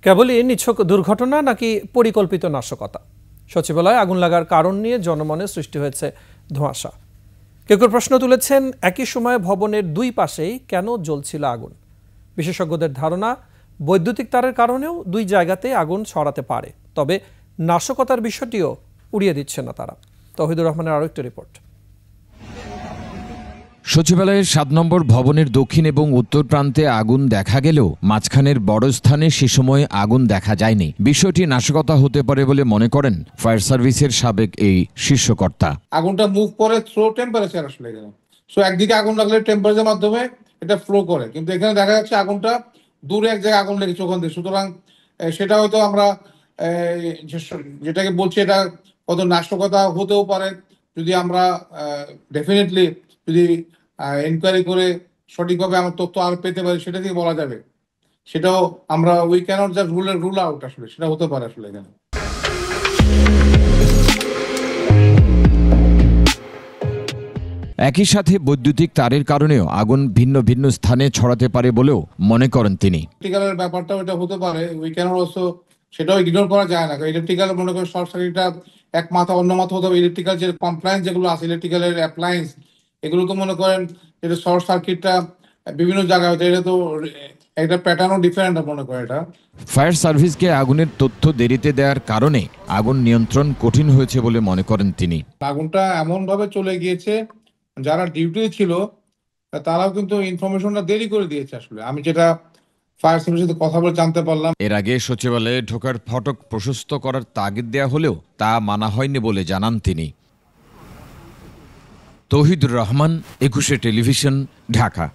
কেবলই নিছক দুর্ঘটনা নাকি পরিকল্পিত নাশকতা? সচিবালয়ে আগুন লাগার কারণ নিয়ে জনমনে সৃষ্টি হয়েছে ধোঁয়াশা। কেউ কেউ প্রশ্ন তুলেছেন, একই সময়ে ভবনের দুই পাশেই কেন জ্বলছিল আগুন? বিশেষজ্ঞদের ধারণা, বৈদ্যুতিক তারের কারণেও দুই জায়গাতে আগুন ছড়াতে পারে। তবে নাশকতার বিষয়টিও উড়িয়ে দিচ্ছে না তারা। তৌহিদুর রহমানের আরও একটি রিপোর্ট। সচিবালয়ের ৭ নম্বর ভবনের দক্ষিণ এবং উত্তর প্রান্তে আগুন দেখা গেলেও মাঝখানের বড় স্থানে সে সময় আগুন দেখা যায়নি। বিষয়টি নাশকতা হতে পারে বলে মনে করেন ফায়ার সার্ভিসের সাবেক এই শীর্ষকর্তা। আগুনটা মুভ করে থ্রো টেম্পারেচার আসলে এখানে। সো একদিকে আগুন লাগলে টেম্পারেচারের মাধ্যমে এটা ফ্লো করে, কিন্তু এখানে দেখা যাচ্ছে আগুনটা দূরে এক জায়গায় আগুন লেগেছে ওখান থেকে। সুতরাং সেটা হয়তো আমরা যেটাকে বলছি এটা কত নাশকতা হতেও পারে। যদি আমরা ডেফিনেটলি যদি এনকোয়ারি করে সঠিকভাবে আমার তথ্য আর পেতে পারি, সেটা দিয়ে বলা যাবে। সেটাও আমরা we cannot just rule out, আসলে সেটা হতে পারে আসলে এখানে। একই সাথে বৈদ্যুতিক তারের কারণেও আগুন ভিন্ন ভিন্ন স্থানে ছড়াতে পারে বলেও মনে করেন তিনি। ইলেকট্রিক্যালের ব্যাপারটাও এটা হতে পারে, উই ক্যানট অলসো সেটাও ইগনোর করা যায় না। ইলেকট্রিক্যাল মনে করেন শর্ট সার্কিটটা এক মাথা অন্য মাথা হতে হবে। ইলেকট্রিক্যাল যে কমপ্লায়েন্স যেগুলো আছে, ইলেকট্রিক্যালের অ্যাপ্লায়েন্স, এগুলো তো মনে করেন এটা শর্ট সার্কিটটা বিভিন্ন জায়গায় হচ্ছে। এটা তো একটা প্যাটার্নও ডিফারেন্ট মনে করে এটা। ফায়ার সার্ভিসকে আগুনের তথ্য দেরিতে দেওয়ার কারণে আগুন নিয়ন্ত্রণ কঠিন হয়েছে বলে মনে করেন তিনি। আগুনটা এমনভাবে চলে গিয়েছে, যারা ডিউটি ছিল তারাও কিন্তু ইনফরমেশনটা দেরি করে দিয়েছে। আসলে আমি যেটা ফায়ার সার্ভিসের সাথে কথা বলে জানতে পারলাম, এর আগে সচিবালয়ে ঢোকার ফটক প্রশস্ত করার তাগিদ দেওয়া হলেও তা মানা হয়নি বলে জানান তিনি। তৌহিদুর রহমান, ২১ টেলিভিশন, ঢাকা।